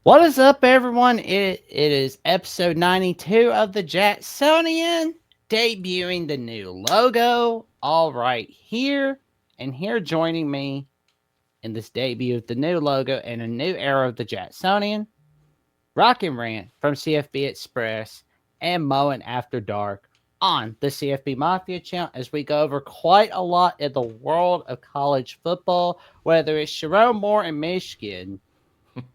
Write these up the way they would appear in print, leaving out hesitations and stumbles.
What is up, everyone? It is episode 92 of the Jacksonian, debuting the new logo. All right, here and here joining me in this debut of the new logo and a new era of the Jacksonian, RockAndRant from CFBXpress and MoenAfterDark on the CFB Mafia channel as we go over quite a lot in the world of college football, whether it's Sherrone Moore in Michigan,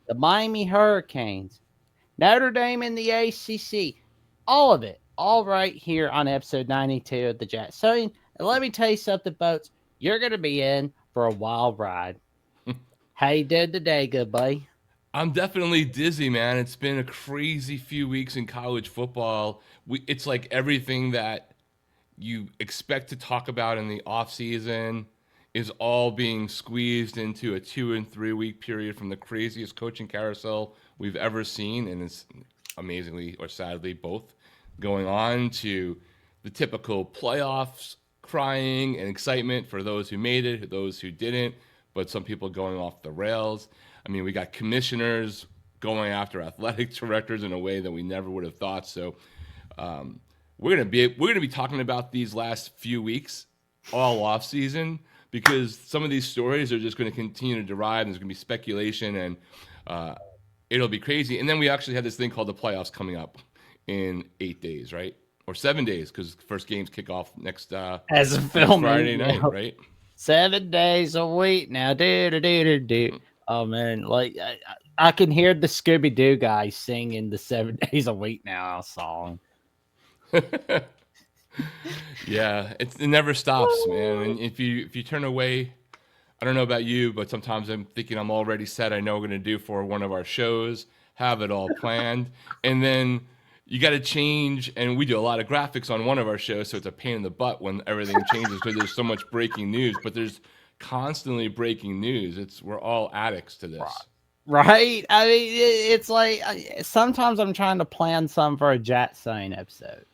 the Miami Hurricanes, Notre Dame in the ACC, all of it, all right here on episode 92 of the Jacksonian. And let me tell you something, folks, you're going to be in for a wild ride. How you doing today, good buddy? I'm definitely dizzy, man. It's been a crazy few weeks in college football. It's like everything that you expect to talk about in the off season is all being squeezed into a 2 and 3 week period from the craziest coaching carousel we've ever seen, and it's amazingly or sadly both going on to the typical playoffs crying and excitement for those who made it, those who didn't, but some people going off the rails. I mean, we got commissioners going after athletic directors in a way that we never would have thought. So we're gonna be talking about these last few weeks all off season because some of these stories are just going to continue to deride. And there's going to be speculation, and it'll be crazy. And then we actually had this thing called the playoffs coming up in 8 days, right? Or 7 days, because first games kick off next As a film Friday night, right? 7 days a week now, Oh man, like I can hear the Scooby Doo guy singing the 7 days a week now song. Yeah, it never stops, man. And if you turn away, I don't know about you, but sometimes I'm thinking I'm already set. I know we're going to do for one of our shows, have it all planned, and then you got to change. And we do a lot of graphics on one of our shows, so it's a pain in the butt when everything changes because there's so much breaking news. But there's constantly breaking news. We're all addicts to this. Right? I mean, it's like sometimes I'm trying to plan some for a Jacksonian episode,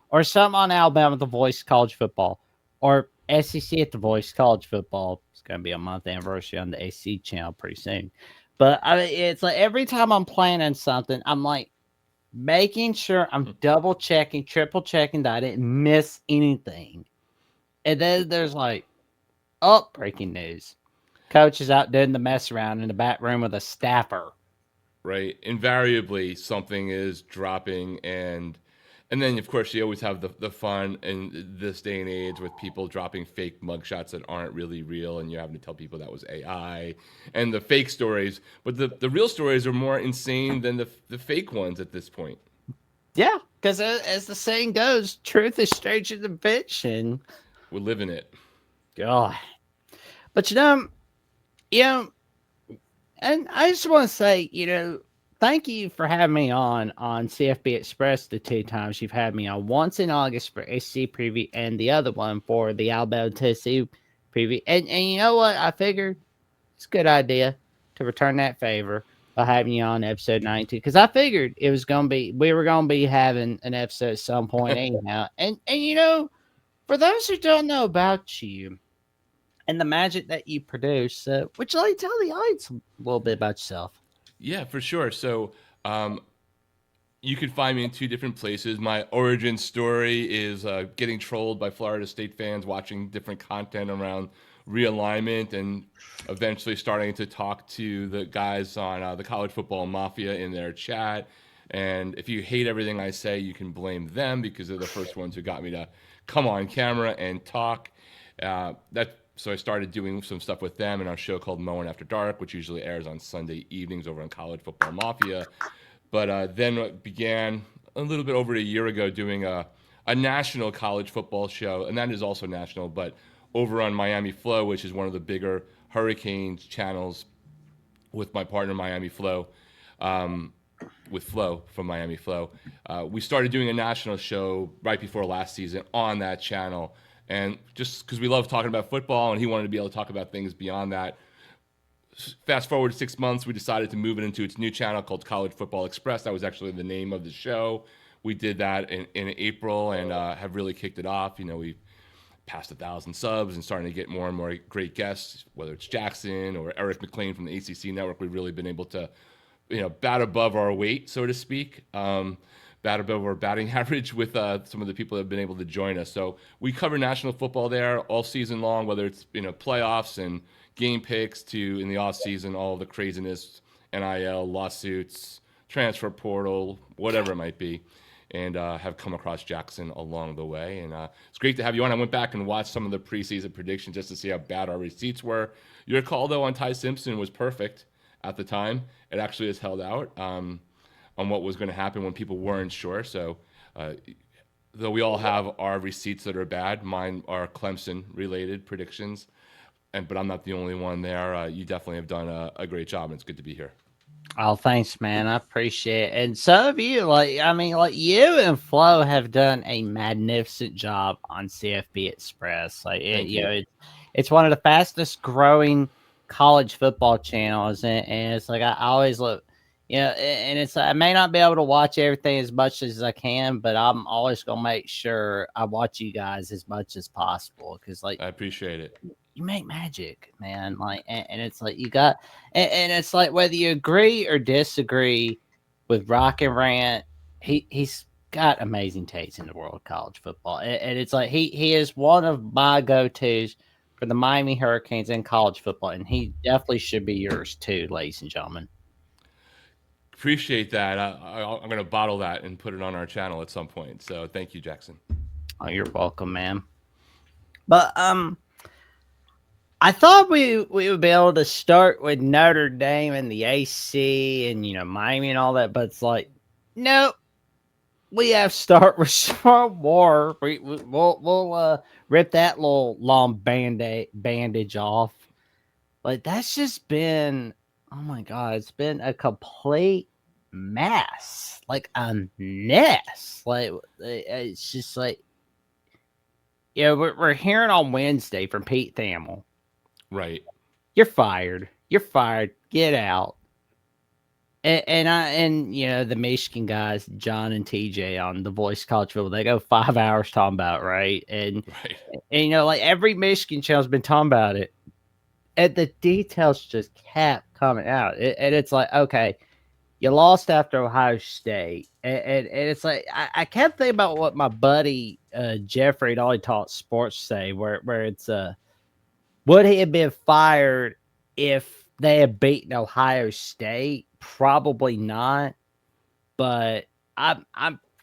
or something on Alabama at the Voice College Football, or SEC at the Voice College Football. It's going to be a month anniversary on the AC channel pretty soon. But I mean, it's like every time I'm planning something, I'm like making sure I'm double checking, triple checking that I didn't miss anything. And then there's like, oh, breaking news. Coach is out doing the mess around in the back room with a staffer. Right? Invariably, something is dropping, and then of course you always have the fun in this day and age with people dropping fake mugshots that aren't really real, and you're having to tell people that was AI, and the fake stories. But the real stories are more insane than the fake ones at this point. Yeah, because as the saying goes, truth is stranger than fiction. We're living it. God. But you know, and I just want to say, thank you for having me on CFB Express the two times you've had me on. Once in August for SC preview, and the other one for the Alabama Tennessee preview. And you know what? I figured it's a good idea to return that favor by having you on episode 92, because I figured it was gonna be we were gonna be having an episode at some point anyhow. And for those who don't know about you and the magic that you produce, would you like to tell the audience a little bit about yourself? Yeah, for sure. So you can find me in two different places. My origin story is getting trolled by Florida State fans, watching different content around realignment, and eventually starting to talk to the guys on the College Football Mafia in their chat. And if you hate everything I say, you can blame them because they're the first ones who got me to come on camera and talk. So I started doing some stuff with them in our show called MoenAfterDark, which usually airs on Sunday evenings over on College Football Mafia. But then it began a little bit over a year ago doing a national college football show, and that is also national, but over on Miami Flow, which is one of the bigger Hurricanes channels, with my partner Miami Flow, with Flow from Miami Flow. We started doing a national show right before last season on that channel. And just because we love talking about football, and he wanted to be able to talk about things beyond that. Fast forward 6 months, we decided to move it into its new channel called College Football Express. That was actually the name of the show. We did that in April, and have really kicked it off. We passed 1,000 subs and starting to get more and more great guests, whether it's Jackson or Eric McLean from the ACC Network. We've really been able to bat above our weight, so to speak. Bat above our batting average with some of the people that have been able to join us. So we cover national football there all season long, whether it's playoffs and game picks to in the off season, all the craziness, NIL lawsuits, transfer portal, whatever it might be, and have come across Jackson along the way. And it's great to have you on. I went back and watched some of the preseason predictions just to see how bad our receipts were. Your call though on Ty Simpson was perfect at the time. It actually has held out on what was going to happen when people weren't sure. So, though we all have our receipts that are bad, mine are Clemson related predictions, but I'm not the only one there. You definitely have done a great job, and it's good to be here. Oh, thanks, man. I appreciate it. And some of you, like you and Flo have done a magnificent job on CFBXpress. Thank you. It's one of the fastest growing college football channels, and it's like I always look, and it's I may not be able to watch everything as much as I can, but I'm always gonna make sure I watch you guys as much as possible because I appreciate it. you make magic, man. Like, and it's like you got, and it's like whether you agree or disagree with Rock and Rant, he's got amazing taste in the world of college football, and it's like he is one of my go tos for the Miami Hurricanes in college football, and he definitely should be yours too, ladies and gentlemen. Appreciate that. I'm going to bottle that and put it on our channel at some point. So thank you, Jackson. Oh, you're welcome, man. But I thought we would be able to start with Notre Dame and the AC and Miami and all that, but it's like, no, we have to start with Sherrone Moore. We'll rip that little long bandage off. Like that's just been, oh my god, it's been a complete mess, like a mess. Like it's just like, we're hearing on Wednesday from Pete Thamel. Right. You're fired. You're fired. Get out. And the Michigan guys, John and TJ on The Voice College Football, they go 5 hours talking about it, right? And like every Michigan channel's been talking about it, and the details just kept coming out. And it's like, okay, you lost after Ohio State, and it's like I kept thinking about what my buddy Jeffrey at All Taught Sports say, where it's would he have been fired if they had beaten Ohio State? Probably not. But I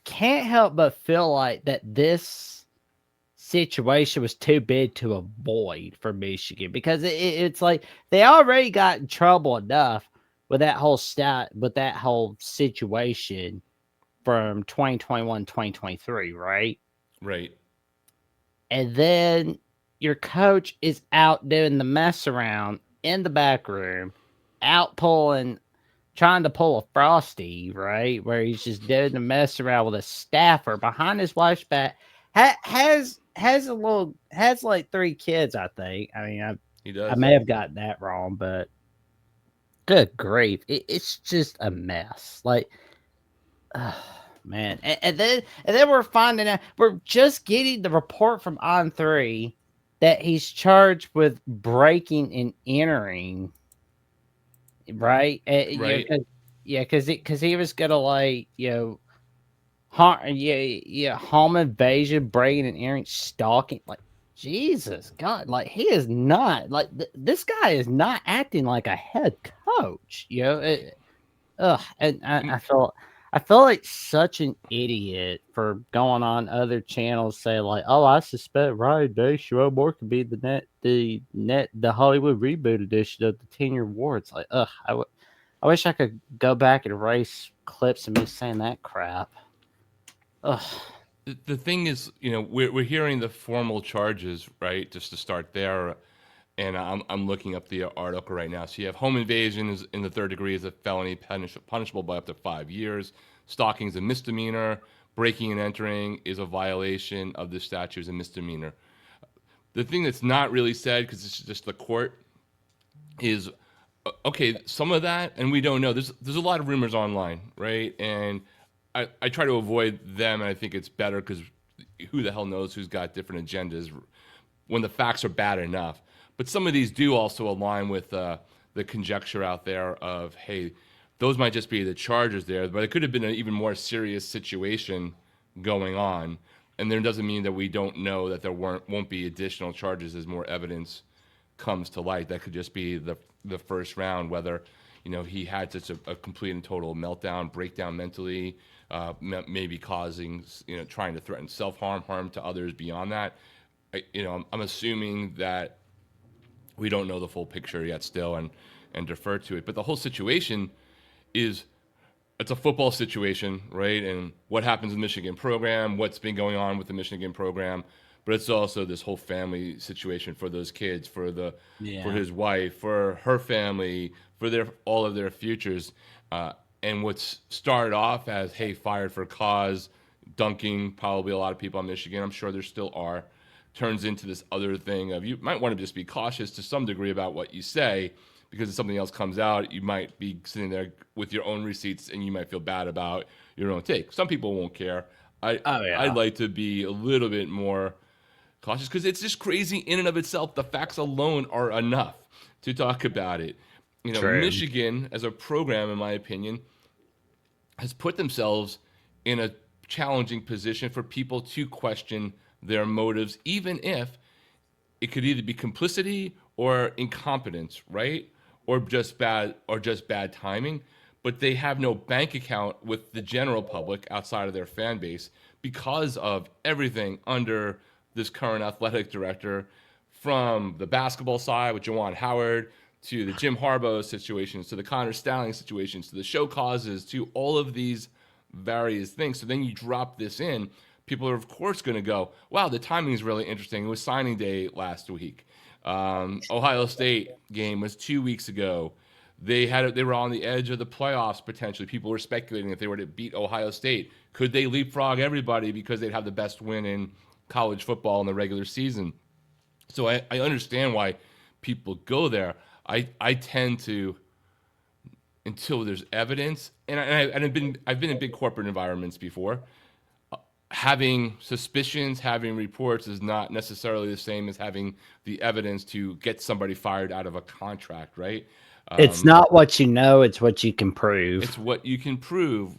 can't help but feel like that this situation was too big to avoid for Michigan because it's like they already got in trouble enough with that whole situation from 2021, 2023, right? Right. And then your coach is out doing the mess around in the back room, trying to pull a Frosty, right? Where he's just doing the mess around with a staffer behind his wife's back. Has like 3 kids, I think. I mean, He does. I may have gotten that wrong, but good grief, it's just a mess. Like, man, and then we're finding out we're just getting the report from On 3 that he's charged with breaking and entering, right? Right. Because he was gonna home invasion, breaking and entering, stalking. Like Jesus God, like he is not like this guy is not acting like a head coach. And I feel like such an idiot for going on other channels saying like, "Oh, I suspect Ryan Day, Sherrone Moore could be the Hollywood reboot edition of the 10-year war." It's like, I wish I could go back and erase clips of me saying that crap. Ugh. The thing is, we're hearing the formal charges, right? Just to start there, and I'm looking up the article right now. So you have home invasion is in the 3rd degree is a felony punishable by up to 5 years. Stalking is a misdemeanor. Breaking and entering is a violation of the statute is a misdemeanor. The thing that's not really said, because it's just the court, is okay. Some of that, and we don't know. There's a lot of rumors online, right? And I try to avoid them, and I think it's better because who the hell knows who's got different agendas when the facts are bad enough. But some of these do also align with the conjecture out there of, hey, those might just be the charges there, but it could have been an even more serious situation going on. And there doesn't mean that we don't know that there won't be additional charges as more evidence comes to light. That could just be the first round, whether he had such a complete and total meltdown, breakdown mentally, maybe causing trying to threaten harm to others beyond that. I'm assuming that we don't know the full picture yet still, and defer to it. But the whole situation is, it's a football situation, right? And what happens in the Michigan program, what's been going on with the Michigan program, but it's also this whole family situation for those kids, for his wife, for her family, for all of their futures. And what's started off as, hey, fired for cause, dunking probably a lot of people on Michigan, I'm sure there still are, turns into this other thing of, you might want to just be cautious to some degree about what you say, because if something else comes out, you might be sitting there with your own receipts and you might feel bad about your own take. Some people won't care. I'd like to be a little bit more cautious, because it's just crazy in and of itself. The facts alone are enough to talk about it. True. Michigan as a program, in my opinion, has put themselves in a challenging position for people to question their motives, even if it could either be complicity or incompetence, right? Or just bad timing. But they have no bank account with the general public outside of their fan base because of everything under this current athletic director, from the basketball side with Juwan Howard, to the Jim Harbaugh situations, to the Connor Stalling situations, to the show causes, to all of these various things. So then you drop this in, people are of course going to go, wow, the timing is really interesting. It was signing day last week. Ohio State game was 2 weeks ago. They were on the edge of the playoffs potentially. People were speculating if they were to beat Ohio State, could they leapfrog everybody because they'd have the best win in college football in the regular season. So I understand why people go there. I tend to, until there's evidence, and I've been in big corporate environments before. Having suspicions, having reports is not necessarily the same as having the evidence to get somebody fired out of a contract, right? It's not what you know, it's what you can prove. It's what you can prove.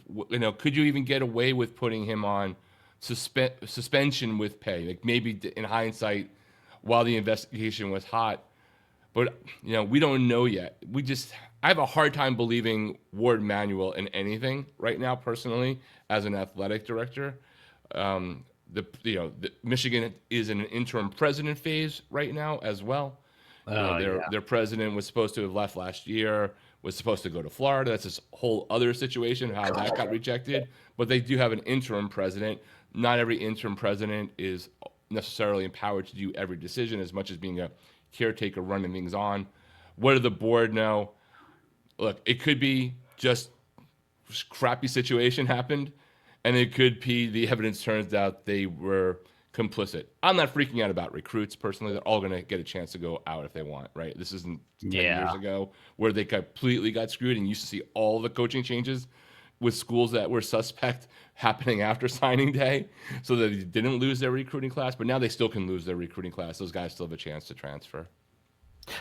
Could you even get away with putting him on suspension with pay? Like, maybe in hindsight, while the investigation was hot, but we don't know yet. I have a hard time believing Ward Manuel in anything right now, personally, as an athletic director. The Michigan is in an interim president phase right now as well. Their president was supposed to have left last year, was supposed to go to Florida. That's this whole other situation, how that got rejected. But they do have an interim president. Not every interim president is necessarily empowered to do every decision, as much as being a caretaker running things on. What did the board know? Look, it could be just crappy situation happened, and it could be the evidence turns out they were complicit. I'm not freaking out about recruits personally. They're all going to get a chance to go out if they want, right? This isn't 10 years ago where they completely got screwed, and you used to see all the coaching changes with schools that were suspect happening after signing day, so that they didn't lose their recruiting class. But now they still can lose their recruiting class. Those guys still have a chance to transfer.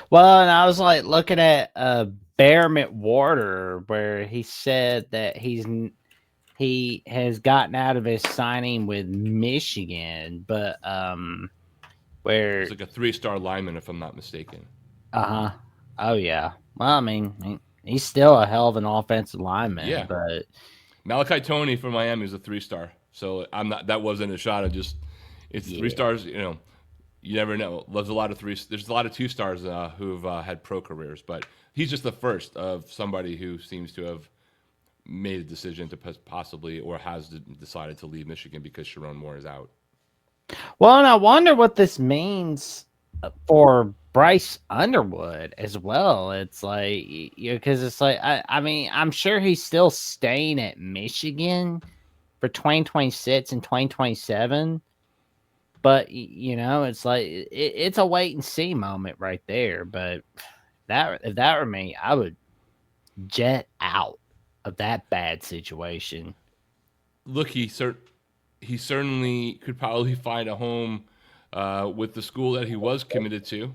Well, and I was like looking at Bearmont Warder, where he said that he has gotten out of his signing with Michigan, but where it's like a 3-star lineman, if I'm not mistaken. Oh yeah. Well, I mean, he's still a hell of an offensive lineman. Yeah. But Malachi Toney from Miami is a 3-star. So I'm not. That wasn't a shot. It's 3 stars. You never know. There's a lot of 2 stars who've had pro careers, but he's just the first of somebody who seems to have made a decision to possibly, or has decided to leave Michigan because Sherrone Moore is out. Well, and I wonder what this means for Bryce Underwood as well. It's like, because it's like, I mean, I'm sure he's still staying at Michigan for 2026 and 2027. But, it's like, it's a wait and see moment right there. But if that were me, I would jet out of that bad situation. Look, he certainly could probably find a home with the school that he was committed to,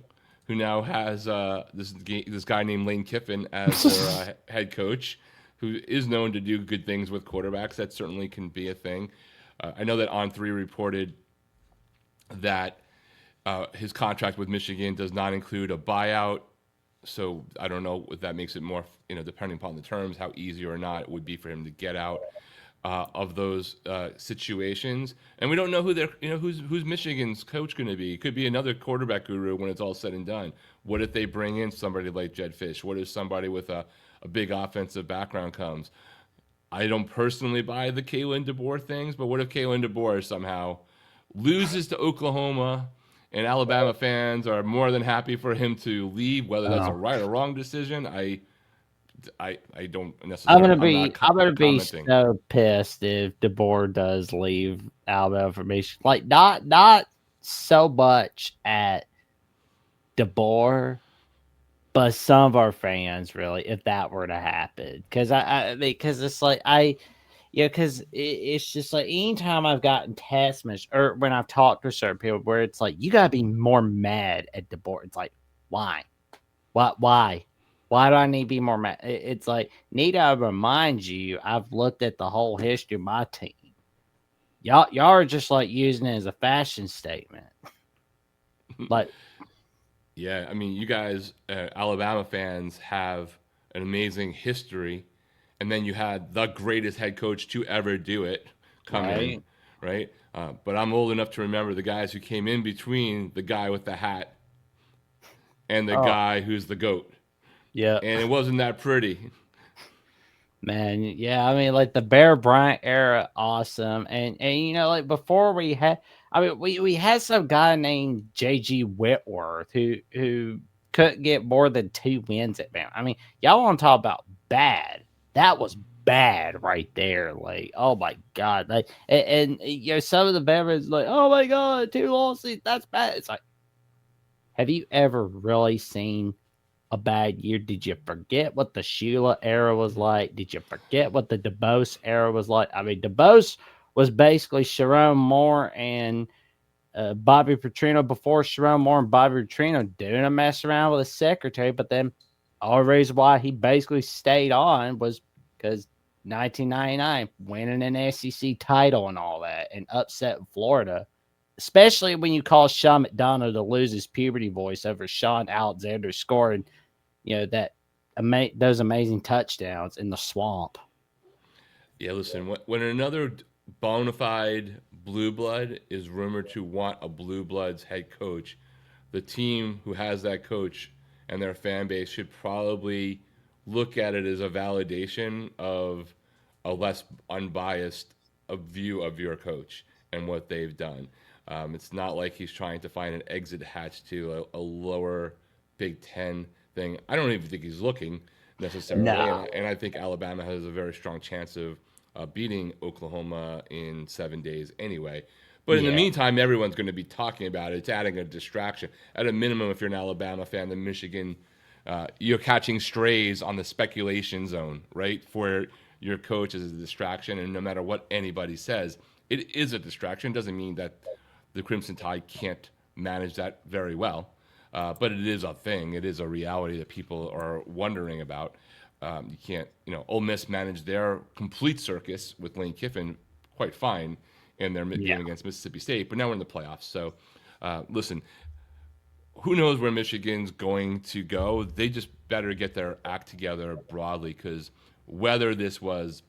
who now has this guy named Lane Kiffin as their head coach. who is known to do good things with quarterbacks. That certainly can be a thing. I know that On3 reported that his contract with Michigan does not include a buyout. So I don't know if that makes it more, depending upon the terms, how easy or not it would be for him to get out of those situations. And we don't know who's Michigan's coach going to be. It could be another quarterback guru when it's all said and done. What if they bring in somebody like Jed Fish? What if somebody with a big offensive background comes? I don't personally buy the Kalen DeBoer things, but what if Kalen DeBoer somehow loses to Oklahoma and Alabama fans are more than happy for him to leave, whether that's a Oh. right or wrong decision? I don't I'm necessarily. gonna be I'm gonna be Commenting. so pissed if DeBoer does leave Alabama for Michigan. Like not so much at DeBoer, but some of our fans really, if that were to happen. Because because it's like because it's just like anytime I've gotten text messages or when I've talked to certain people where it's like you gotta be more mad at DeBoer. It's like why? What? Why? Why do I need to be more mad? It's like need to remind you. I've looked at the whole history of my team. Y'all are just like using it as a fashion statement. Like, Yeah, I mean, you guys, Alabama fans, have an amazing history, and then you had the greatest head coach to ever do it come in, right? right? But I'm old enough to remember the guys who came in between the guy with the hat and the Oh, guy who's the goat, yeah, and it wasn't that pretty. man. Yeah, I mean, like the Bear Bryant era, awesome. And like before we had, I mean, we had some guy named JG Whitworth who couldn't get more than 2 wins at Bama. I mean, y'all want to talk about bad? That was bad right there. Like, oh my god, like, and some of the Bama's like, oh my god, 2 losses, that's bad. It's like, have you ever really seen a bad year? Did you forget what the Sheila era was like? Did you forget what the DeBose era was like? I mean, DeBose was basically Sherrone Moore and Bobby Petrino before Sherrone Moore and Bobby Petrino doing a mess around with a secretary. But then all the reason why he basically stayed on was because 1999 winning an SEC title and all that and upset Florida. Especially when you call Sean McDonough to lose his puberty voice over Sean Alexander scoring that those amazing touchdowns in the swamp. Yeah, listen, when another bona fide blue blood is rumored to want a blue blood's head coach, the team who has that coach and their fan base should probably look at it as a validation of a less unbiased view of your coach and what they've done. It's not like he's trying to find an exit hatch to a lower Big Ten thing. I don't even think he's looking necessarily, No. and I think Alabama has a very strong chance of beating Oklahoma in 7 days anyway. But in the Yeah. meantime, everyone's going to be talking about it. It's adding a distraction. At a minimum, if you're an Alabama fan, then Michigan, you're catching strays on the speculation zone, right? For your coach as a distraction, and no matter what anybody says, it is a distraction. It doesn't mean that the Crimson Tide can't manage that very well. But it is a thing. It is a reality that people are wondering about. You can't, Ole Miss managed their complete circus with Lane Kiffin quite fine in their Yeah. game against Mississippi State, but now we're in the playoffs. So, listen, who knows where Michigan's going to go? They just better get their act together broadly because whether this was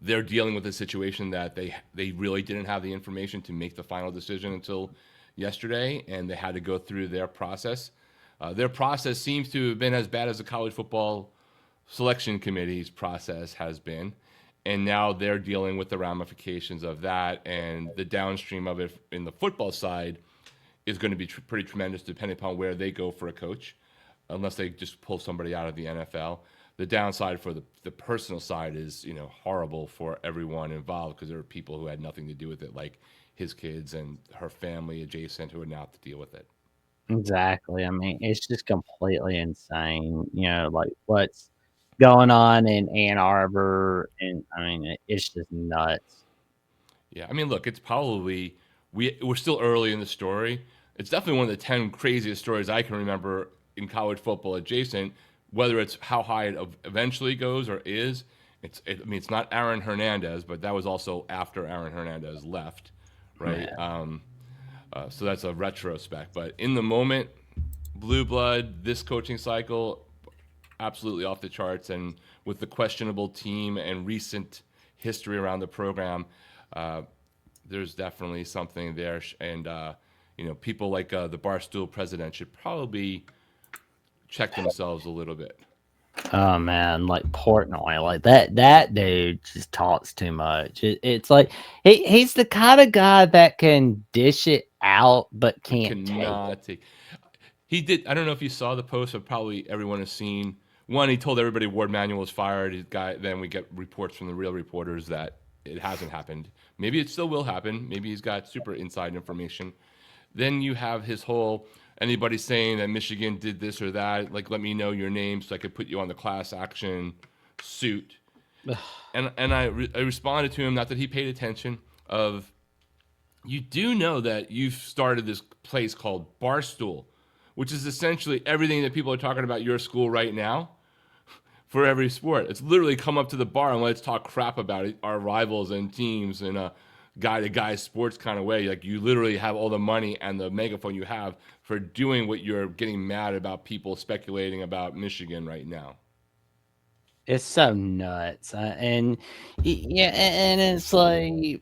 they're dealing with a situation that they really didn't have the information to make the final decision until yesterday, and they had to go through their process. Their process seems to have been as bad as the college football selection committee's process has been, and now they're dealing with the ramifications of that, and the downstream of it in the football side is going to be pretty tremendous depending upon where they go for a coach, unless they just pull somebody out of the NFL. The downside for the personal side is horrible for everyone involved because there are people who had nothing to do with it, like his kids and her family adjacent, who would now have to deal with it. Exactly. I mean, it's just completely insane. Like what's going on in Ann Arbor, and I mean, it's just nuts. Yeah, I mean, look, it's probably we're still early in the story. It's definitely one of the 10 craziest stories I can remember in college football adjacent. whether it's how high it eventually goes or is, I mean, it's not Aaron Hernandez, but that was also after Aaron Hernandez left, right? Yeah. So that's a retrospect. But in the moment, blue blood, this coaching cycle, absolutely off the charts. And with the questionable team and recent history around the program, there's definitely something there. And, people like the Barstool president should probably check themselves a little bit. Oh man, like Portnoy, like that dude just talks too much. It's like he's the kind of guy that can dish it out but can't take it. Cannot take. He did. I don't know if you saw the post, but probably everyone has seen. One, he told everybody Ward Manuel was fired. Then we get reports from the real reporters that it hasn't happened. Maybe it still will happen. Maybe he's got super inside information. Then you have his whole anybody saying that Michigan did this or that, like let me know your name so I could put you on the class action suit. And I responded to him, not that he paid attention, of you do know that you've started this place called Barstool, which is essentially everything that people are talking about your school right now for every sport. It's literally come up to the bar and let's talk crap about it, our rivals and teams in a guy-to-guy sports kind of way. Like you literally have all the money and the megaphone you have for doing what you're getting mad about people speculating about Michigan right now. It's so nuts, and yeah, and it's like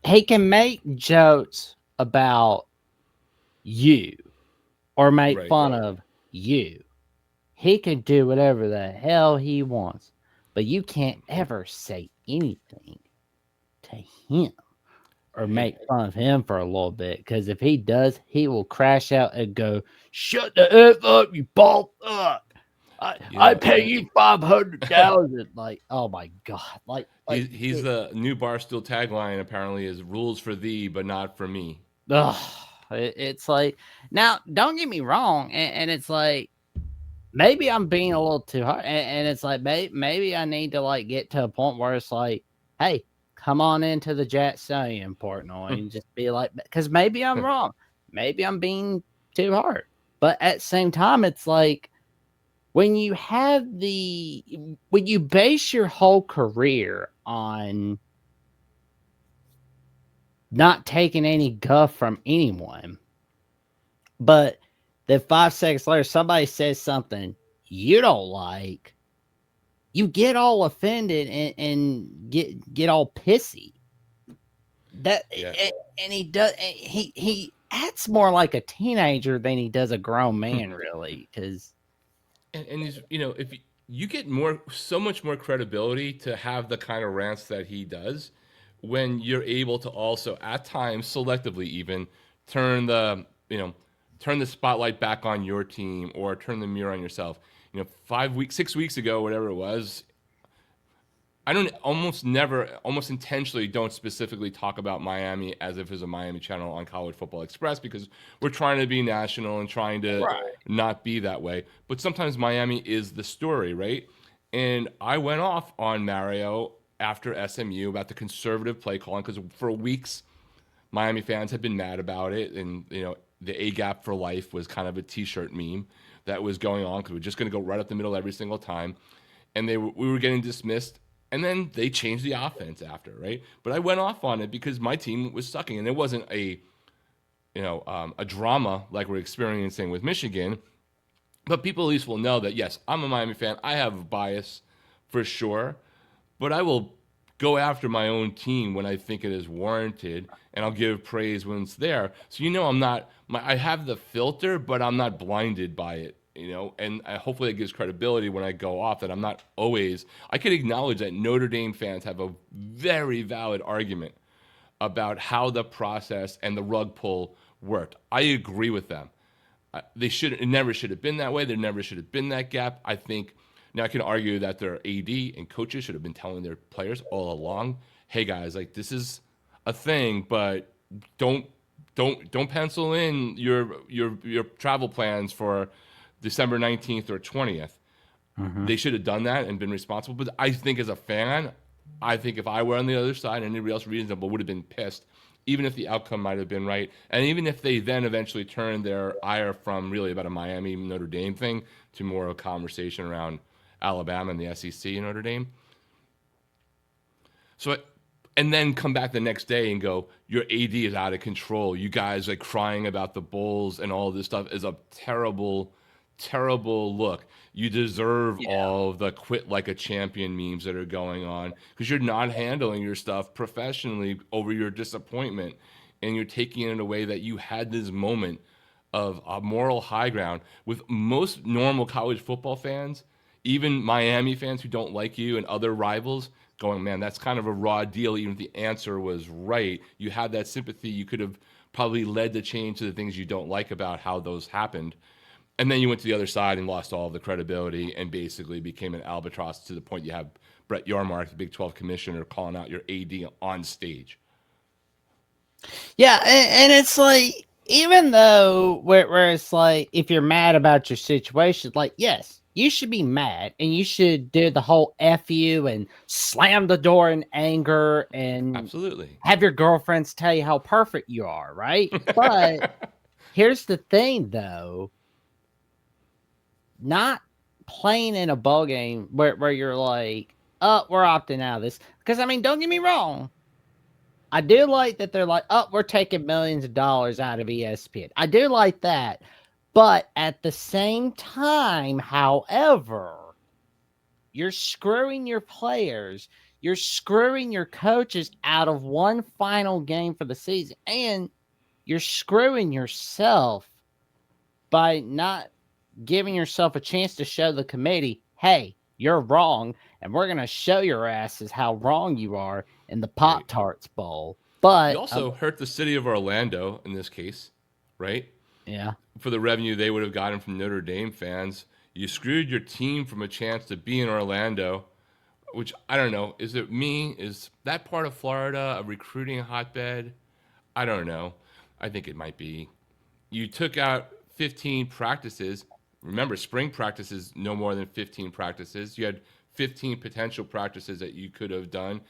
he can make jokes about you or make Right. fun of you. He can do whatever the hell he wants, but you can't ever say anything to him or make fun of him for a little bit. Because if he does, he will crash out and go, "Shut the F up, you bald fuck. I pay you 500,000." Like, oh my god, He's the new Barstool tagline apparently is rules for thee, but not for me. It's like, now, don't get me wrong, and it's like maybe I'm being a little too hard, and it's like maybe I need to like get to a point where it's like, hey, come on into the Jacksonian, Portnoy, and just be like, because maybe I'm wrong, maybe I'm being too hard, but at the same time, it's like when you base your whole career on not taking any guff from anyone, but then 5 seconds later somebody says something you don't like, you get all offended and get all pissy. And he acts more like a teenager than he does a grown man, really, because And he's, if you get so much more credibility to have the kind of rants that he does when you're able to also at times selectively even turn the spotlight back on your team or turn the mirror on yourself. 6 weeks ago, whatever it was, I don't almost intentionally don't specifically talk about Miami as if it's a Miami channel on College Football Express because we're trying to be national and trying to not be that way. But sometimes Miami is the story, right? And I went off on Mario after SMU about the conservative play calling because for weeks Miami fans had been mad about it, and the A gap for life was kind of a T-shirt meme that was going on because we're just going to go right up the middle every single time, and we were getting dismissed. And then they changed the offense after, right? But I went off on it because my team was sucking, and it wasn't a drama like we're experiencing with Michigan. But people at least will know that yes, I'm a Miami fan. I have a bias for sure, but I will go after my own team when I think it is warranted, and I'll give praise when it's there. So I'm not. I have the filter, but I'm not blinded by it. And hopefully it gives credibility when I go off that I'm not always. I can acknowledge that Notre Dame fans have a very valid argument about how the process and the rug pull worked. I agree with them. It never should have been that way. There never should have been that gap. I think now I can argue that their AD and coaches should have been telling their players all along, "Hey guys, like this is a thing, but don't pencil in your travel plans for December 19th or 20th. They should have done that and been responsible. But I think as a fan, I think if I were on the other side and anybody else reasonable would have been pissed even if the outcome might have been right, and even if they then eventually turned their ire from really about a Miami Notre Dame thing to more of a conversation around Alabama and the SEC and Notre Dame. So, and then come back the next day and go, your AD is out of control. You guys are crying about the Bulls and all this stuff is a terrible, terrible look. You deserve Yeah. all of the quit like a champion memes that are going on because you're not handling your stuff professionally over your disappointment. And you're taking it in a way that you had this moment of a moral high ground with most normal college football fans, even Miami fans who don't like you and other rivals going, man, that's kind of a raw deal. Even if the answer was right, you had that sympathy. You could have probably led the change to the things you don't like about how those happened. And then you went to the other side and lost all of the credibility and basically became an albatross to the point you have Brett Yarmark, the Big 12 commissioner, calling out your AD on stage. Yeah, and it's like, even though where it's like, if you're mad about your situation, like, yes, you should be mad and you should do the whole F you and slam the door in anger and Absolutely. have your girlfriends tell you how perfect you are, right? But here's the thing, though. Not playing in a bowl game where you're like, oh, we're opting out of this. Because, I mean, don't get me wrong. I do like that they're like, oh, we're taking millions of dollars out of ESPN. I do like that. But at the same time, however, you're screwing your players, you're screwing your coaches out of one final game for the season, and you're screwing yourself by not giving yourself a chance to show the committee, hey, you're wrong, and we're going to show your asses how wrong you are in the Pop Tarts Bowl. But you also hurt the city of Orlando in this case, right? yeah, For the revenue they would have gotten from Notre Dame fans. You screwed your team from a chance to be in Orlando, which I don't know. Is it me? Is that part of Florida a recruiting hotbed? I don't know. I think it might be. You took out 15 practices. Remember, spring practices no more than 15 practices. You had 15 potential practices that you could have done,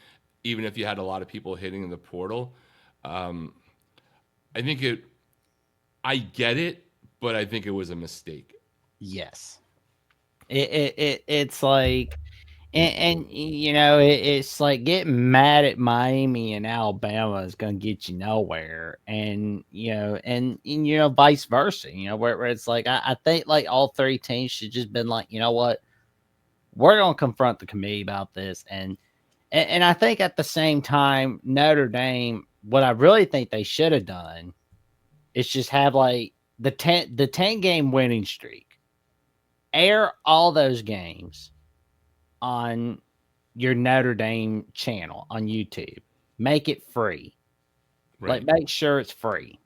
even if you had a lot of people hitting in the portal. I think it. I get it, but I think it was a mistake. yes. It's like, and you know, it's like getting mad at Miami and Alabama is going to get you nowhere, and you know, vice versa. You know, where it's like, I think like all three teams should just been like, you know what, we're going to confront the committee about this, and I think at the same time, Notre Dame, what I really think they should have done is just have like the 10 game winning streak, air all those games on your Notre Dame channel on YouTube. Make it free. Right. Like, make sure it's free.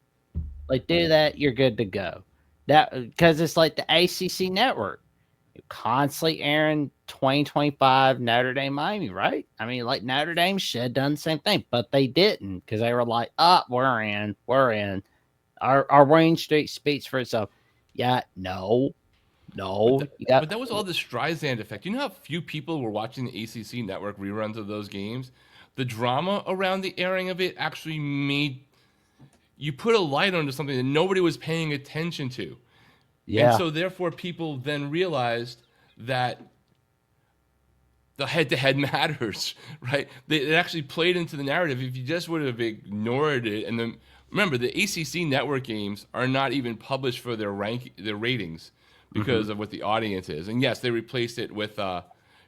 Like, do that, you're good to go. That, because it's like the ACC Network. You're constantly airing 2025 Notre Dame Miami, right? I mean, like, Notre Dame should have done the same thing, but they didn't, because they were like, we're in. Our winning streak speaks for itself. Yeah, no. But You got, but that was all the Streisand effect. You know how few people were watching the ACC network reruns of those games? The drama around the airing of it actually made you put a light onto something that nobody was paying attention to. And yeah. so therefore people then realized that the head-to-head matters, right? It actually played into the narrative. If you just would have ignored it, and then remember, the ACC network games are not even published for their ratings because of what the audience is. And yes, they replaced it with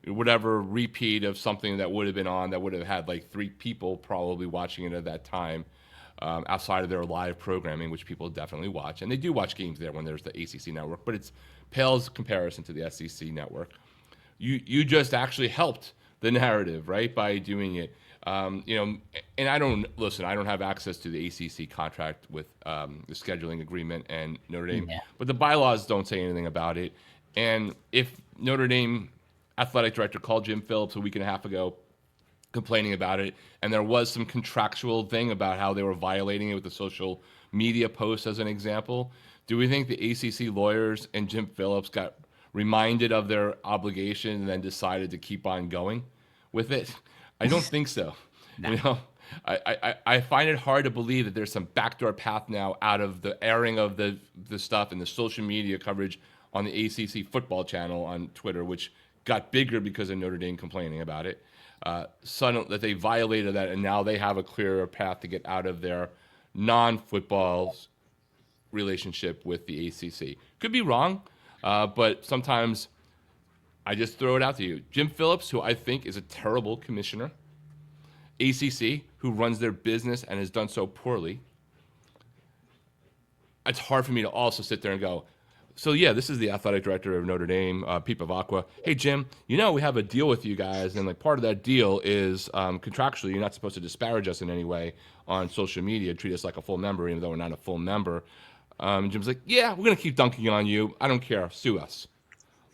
whatever repeat of something that would have been on that would have had like 3 people probably watching it at that time. Outside of their live programming, which people definitely watch, and they do watch games there when there's the ACC network, but it's pales comparison to the SEC network. You just actually helped the narrative, right, by doing it. And I don't have access to the ACC contract with the scheduling agreement and Notre Dame, Yeah. but the bylaws don't say anything about it. And if Notre Dame athletic director called Jim Phillips a week and a half ago complaining about it, and there was some contractual thing about how they were violating it with the social media posts as an example, do we think the ACC lawyers and Jim Phillips got reminded of their obligation and then decided to keep on going with it? I don't think so. No. You know, I find it hard to believe that there's some backdoor path now out of the airing of the stuff and the social media coverage on the ACC football channel on Twitter, which got bigger because of Notre Dame complaining about it. Suddenly that they violated that, and now they have a clearer path to get out of their non-football relationship with the ACC. Could be wrong, but sometimes I just throw it out to you. Jim Phillips, who I think is a terrible commissioner. ACC, who runs their business and has done so poorly. It's hard for me to also sit there and go, so yeah, this is the athletic director of Notre Dame, Pete Bavacqua. Hey, Jim, we have a deal with you guys, and like part of that deal is contractually, you're not supposed to disparage us in any way on social media, treat us like a full member, even though we're not a full member. Jim's like, yeah, we're going to keep dunking on you. I don't care. Sue us.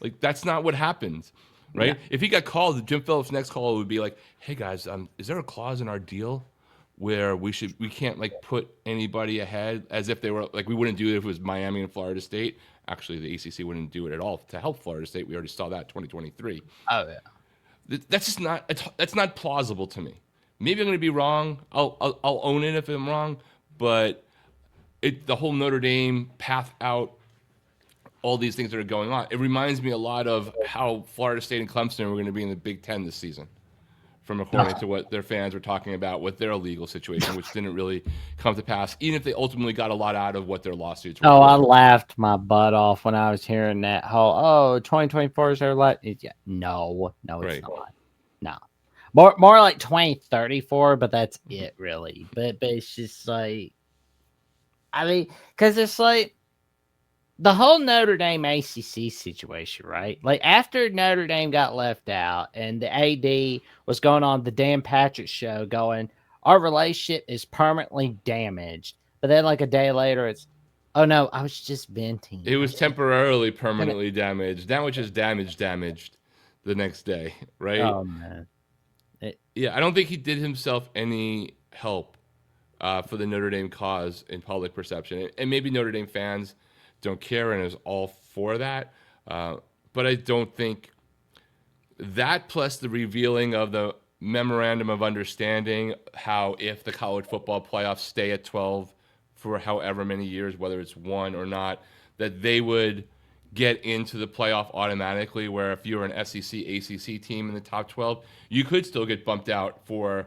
Like, that's not what happens, right? Yeah. If he got called, Jim Phillips' next call would be like, hey, guys, is there a clause in our deal where we can't, like, put anybody ahead as if they were, like, we wouldn't do it if it was Miami and Florida State. Actually, the ACC wouldn't do it at all to help Florida State. We already saw that 2023. Oh, yeah. That's just that's not plausible to me. Maybe I'm going to be wrong. I'll own it if I'm wrong, but the whole Notre Dame path out, all these things that are going on, it reminds me a lot of how Florida State and Clemson were going to be in the Big Ten this season, from according to what their fans were talking about with their legal situation, which didn't really come to pass, even if they ultimately got a lot out of what their lawsuits were. Oh, I laughed my butt off when I was hearing that whole, 2024 is their last. Yeah, no, it's not. No. More like 2034, but that's it, really. But it's just like, I mean, because it's like the whole Notre Dame ACC situation, right? Like after Notre Dame got left out and the AD was going on the Dan Patrick show going, our relationship is permanently damaged. But then like a day later, it's, oh no, I was just venting. It was temporarily permanently damaged. That was just damaged the next day, right? Oh, man. Yeah, I don't think he did himself any help for the Notre Dame cause in public perception. And maybe Notre Dame fans don't care and is all for that. But I don't think that, plus the revealing of the memorandum of understanding, how if the college football playoffs stay at 12 for however many years, whether it's one or not, that they would get into the playoff automatically, where if you're an SEC, ACC team in the top 12, you could still get bumped out for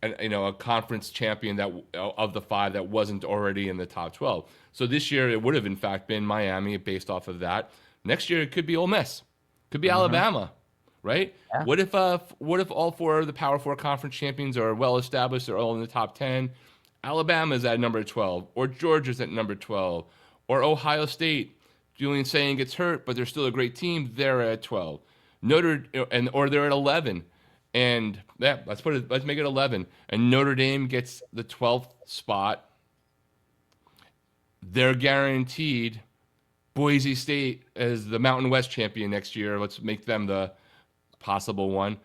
a conference champion that of the five that wasn't already in the top 12. So this year it would have in fact been Miami based off of that. Next year it could be Ole Miss, could be Alabama, right? Yeah. What if all four of the Power Four conference champions are well established? They're all in the top 10. Alabama's at number 12, or Georgia's at number 12, or Ohio State. Julian Saying gets hurt, but they're still a great team. They're at 12. Or they're at 11. And yeah, let's make it 11. And Notre Dame gets the 12th spot. They're guaranteed Boise State as the Mountain West champion next year. Let's make them the possible one.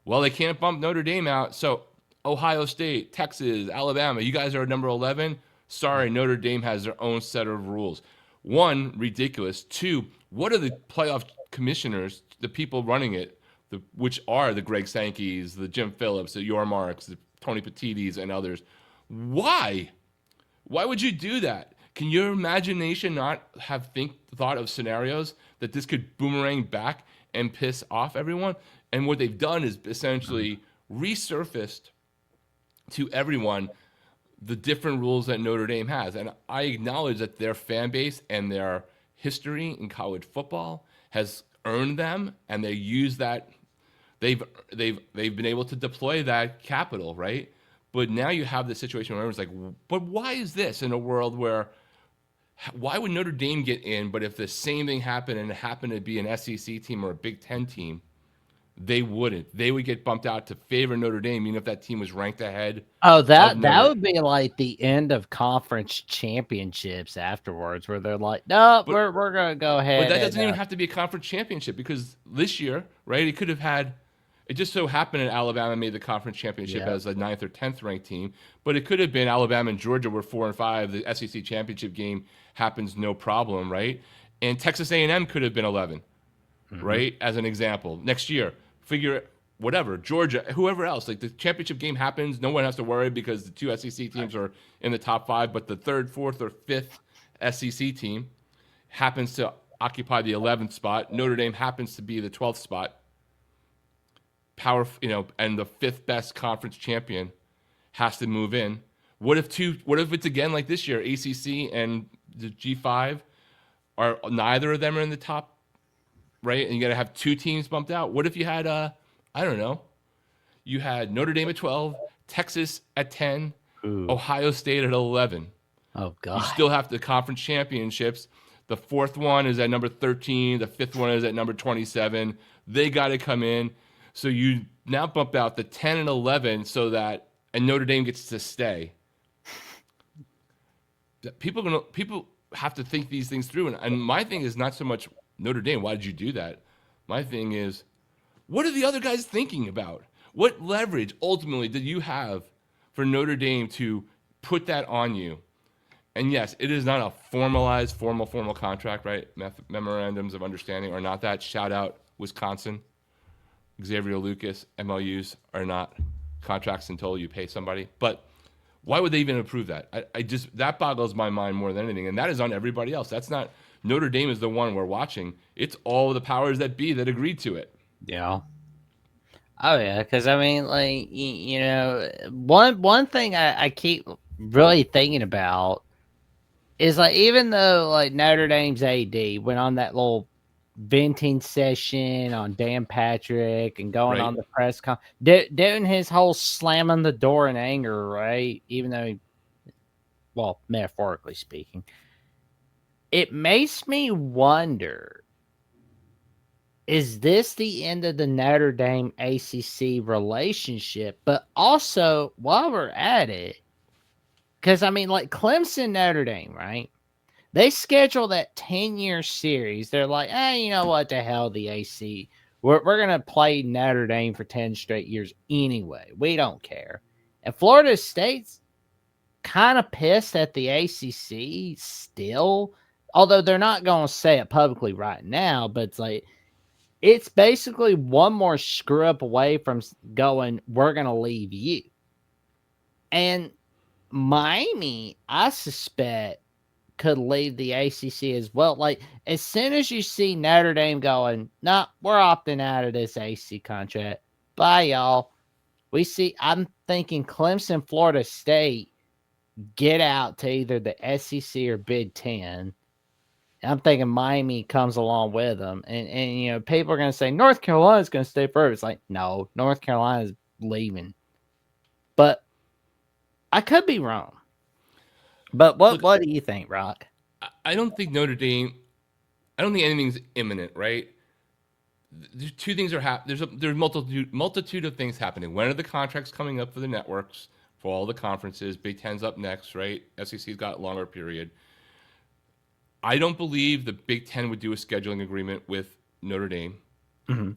Well, they can't bump Notre Dame out. So Ohio State, Texas, Alabama, you guys are at number 11. Sorry, Notre Dame has their own set of rules. One, ridiculous. Two, what are the playoff commissioners, the people running it, which are the Greg Sankeys, the Jim Phillips, the Yor Marks, the Tony Petittis, and others? Why? Why would you do that? Can your imagination not have thought of scenarios that this could boomerang back and piss off everyone? And what they've done is essentially resurfaced to everyone the different rules that Notre Dame has. And I acknowledge that their fan base and their history in college football has earned them, and they use that. They've been able to deploy that capital, right? But now you have this situation where everyone's like, but why is this in a world where, why would Notre Dame get in, but if the same thing happened and it happened to be an SEC team or a Big Ten team, they wouldn't. They would get bumped out to favor Notre Dame, even if that team was ranked ahead. Oh, that would be like the end of conference championships afterwards, where they're like, no, we're going to go ahead. But that doesn't even have to be a conference championship, because this year, right, it could have had, it just so happened that Alabama made the conference championship as a 9th or 10th ranked team, but it could have been Alabama and Georgia were 4 and 5. The SEC championship game happens no problem, right? And Texas A&M could have been 11, right, as an example. Next year, figure whatever, Georgia, whoever else. Like the championship game happens, no one has to worry because the two SEC teams are in the top 5, but the third, fourth, or fifth SEC team happens to occupy the 11th spot. Notre Dame happens to be the 12th spot. And the fifth best conference champion has to move in. What if it's again like this year? ACC and the G5 are neither of them are in the top, right? And you got to have 2 teams bumped out. What if you had I don't know, you had Notre Dame at 12, Texas at 10, Ooh. Ohio State at 11. Oh God. You still have the conference championships. The fourth one is at number 13. The fifth one is at number 27. They got to come in. So you now bump out the 10 and 11 and Notre Dame gets to stay. People have to think these things through. And my thing is not so much Notre Dame. Why did you do that? My thing is, what are the other guys thinking about? What leverage ultimately did you have for Notre Dame to put that on you? And yes, it is not a formalized, formal contract, right? Memorandums of understanding are not that. Shout out Wisconsin. Xavier Lucas, MLUs are not contracts until you pay somebody. But why would they even approve that? That boggles my mind more than anything. And that is on everybody else. That's not, Notre Dame is the one we're watching. It's all the powers that be that agreed to it. Yeah. Oh yeah, because I mean, like one thing I keep really thinking about is like even though like Notre Dame's AD went on that little venting session on Dan Patrick and going on the press con, doing his whole slamming the door in anger, right? Even though, well, metaphorically speaking, it makes me wonder. Is this the end of the Notre Dame ACC relationship? But also, while we're at it, because I mean, like Clemson, Notre Dame, right? They schedule that 10-year series. They're like, you know what? The hell, the AC. We're going to play Notre Dame for 10 straight years anyway. We don't care. And Florida State's kind of pissed at the ACC still, although they're not going to say it publicly right now, but it's like, it's basically one more screw up away from going, we're going to leave you. And Miami, I suspect, could leave the ACC as well. Like, as soon as you see Notre Dame going, nah, we're opting out of this AC contract. Bye, y'all. I'm thinking Clemson, Florida State get out to either the SEC or Big Ten. I'm thinking Miami comes along with them. And people are going to say, North Carolina's going to stay forever. It's like, no, North Carolina's leaving. But I could be wrong. But what do you think, Rock? I don't think Notre Dame, I don't think anything's imminent, right? There's 2 things are happening. There's multitude of things happening. When are the contracts coming up for the networks, for all the conferences? Big Ten's up next, right? SEC's got a longer period. I don't believe the Big Ten would do a scheduling agreement with Notre Dame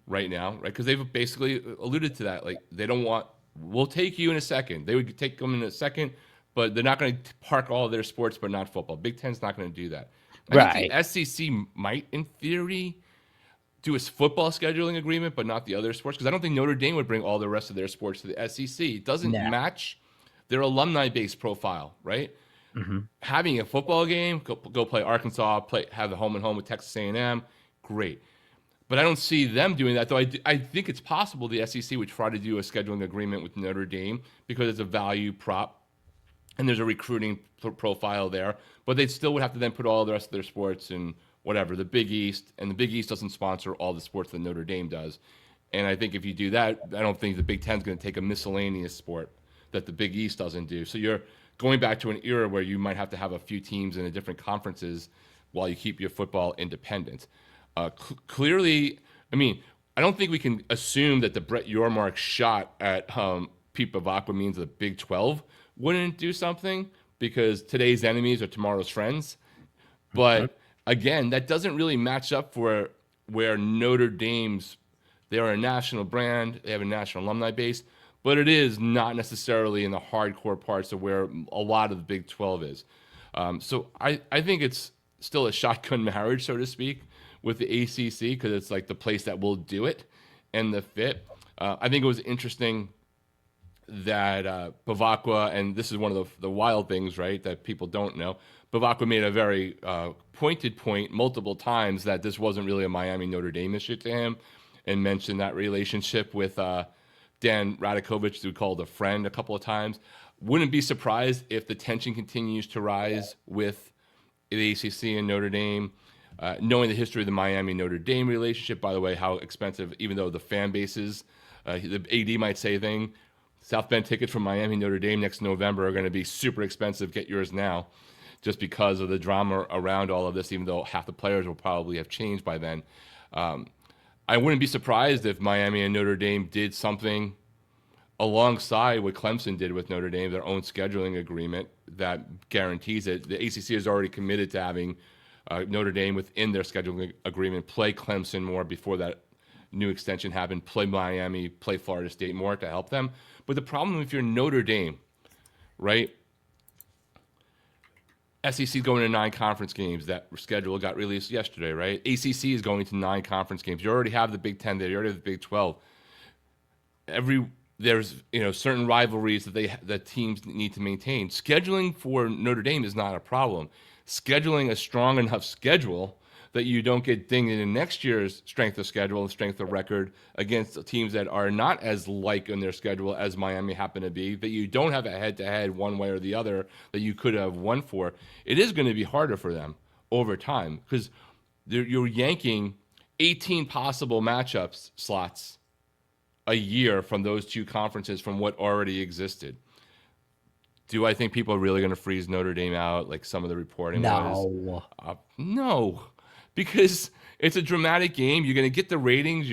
right now, right? Because they've basically alluded to that. Like, they don't want, we'll take you in a second. They would take them in a second, but they're not going to park all of their sports, but not football. Big Ten's not going to do that. I think the SEC might, in theory, do a football scheduling agreement, but not the other sports. Because I don't think Notre Dame would bring all the rest of their sports to the SEC. It doesn't match their alumni-based profile, right? Having a football game, go play Arkansas, have the home and home with Texas A&M, great. But I don't see them doing that, though. I think it's possible the SEC would try to do a scheduling agreement with Notre Dame because it's a value prop and there's a recruiting profile there. But they still would have to then put all the rest of their sports in whatever, the Big East, and the Big East doesn't sponsor all the sports that Notre Dame does. And I think if you do that, I don't think the Big Ten's going to take a miscellaneous sport that the Big East doesn't do. So you're going back to an era where you might have to have a few teams in the different conferences while you keep your football independent. Clearly, I mean, I don't think we can assume that the Brett Yormark shot at Pete Bavacqua means the Big 12 wouldn't do something because today's enemies are tomorrow's friends. But again, that doesn't really match up for where Notre Dame's, they are a national brand, they have a national alumni base, but it is not necessarily in the hardcore parts of where a lot of the Big 12 is. So I think it's still a shotgun marriage, so to speak, with the ACC because it's like the place that will do it and the fit. I think it was interesting that Bavacqua, and this is one of the wild things, right, that people don't know. Bavacqua made a very pointed point multiple times that this wasn't really a Miami Notre Dame issue to him, and mentioned that relationship with Dan Radakovich, who called a friend a couple of times. Wouldn't be surprised if the tension continues to rise with the ACC and Notre Dame. Knowing the history of the Miami Notre Dame relationship, by the way, how expensive, even though the fan bases, the AD might say thing, South Bend tickets from Miami Notre Dame next November are going to be super expensive. Get yours now, just because of the drama around all of this. Even though half the players will probably have changed by then, I wouldn't be surprised if Miami and Notre Dame did something alongside what Clemson did with Notre Dame, their own scheduling agreement that guarantees it. The ACC is already committed to having Notre Dame within their scheduling agreement play Clemson more before that new extension happened, play Miami, play Florida State more to help them. But the problem if you're Notre Dame, right? SEC going to 9 conference games. That schedule got released yesterday, right? ACC is going to 9 conference games. You already have the Big 10 there. You already have the Big 12. There's certain rivalries that teams need to maintain. Scheduling for Notre Dame is not a problem. Scheduling a strong enough schedule that you don't get dinged in next year's strength of schedule and strength of record against teams that are not as like in their schedule as Miami happen to be, that you don't have a head-to-head one way or the other that you could have won for, it is going to be harder for them over time because you're yanking 18 possible matchups slots a year from those 2 conferences from what already existed. Do I think people are really going to freeze Notre Dame out like some of the reporting was? No, because it's a dramatic game. You're going to get the ratings.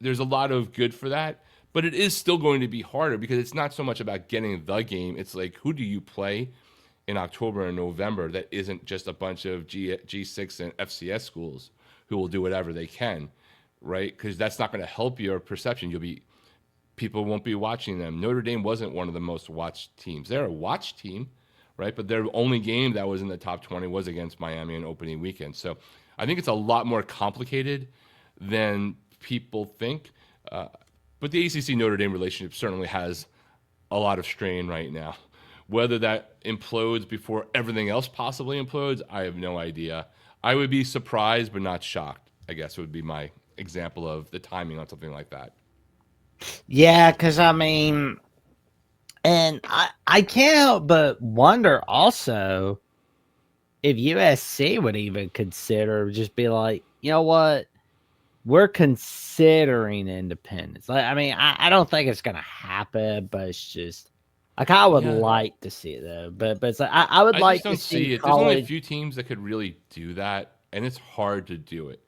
There's a lot of good for that, but it is still going to be harder because it's not so much about getting the game. It's like, who do you play in October and November that isn't just a bunch of G6 and FCS schools who will do whatever they can, right? Because that's not going to help your perception. People won't be watching them. Notre Dame wasn't one of the most watched teams. They're a watch team, right? But their only game that was in the top 20 was against Miami on opening weekend. So I think it's a lot more complicated than people think. But the ACC Notre Dame relationship certainly has a lot of strain right now. Whether that implodes before everything else possibly implodes, I have no idea. I would be surprised but not shocked, I guess would be my example of the timing on something like that. Yeah, because I mean, and I can't help but wonder also if USC would even consider just be like, you know what, we're considering independence. Like, I mean, I don't think it's gonna happen, but it's just I kind of would like to see it though. But it's like I would like to see it. There's only a few teams that could really do that, and it's hard to do it.